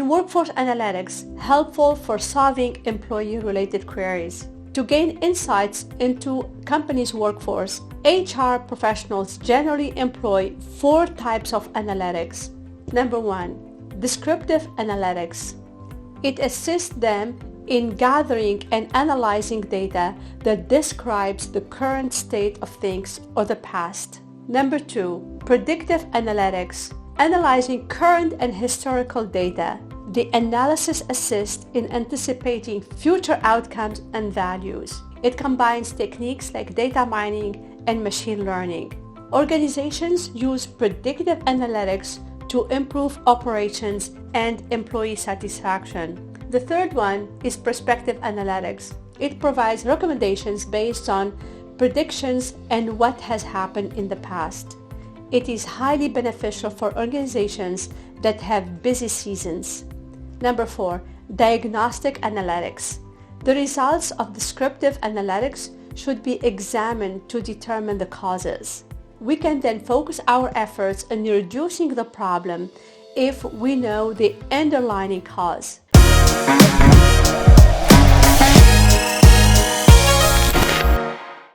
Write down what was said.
And workforce analytics, helpful for solving employee-related queries. To gain insights into companies' workforce, HR professionals generally employ 4 types of analytics. Number 1, descriptive analytics. It assists them in gathering and analyzing data that describes the current state of things or the past. Number 2, predictive analytics, analyzing current and historical data. The analysis assists in anticipating future outcomes and values. It combines techniques like data mining and machine learning. Organizations use predictive analytics to improve operations and employee satisfaction. The third one is prospective analytics. It provides recommendations based on predictions and what has happened in the past. It is highly beneficial for organizations that have busy seasons. Number 4, diagnostic analytics. The results of descriptive analytics should be examined to determine the causes. We can then focus our efforts on reducing the problem if we know the underlying cause.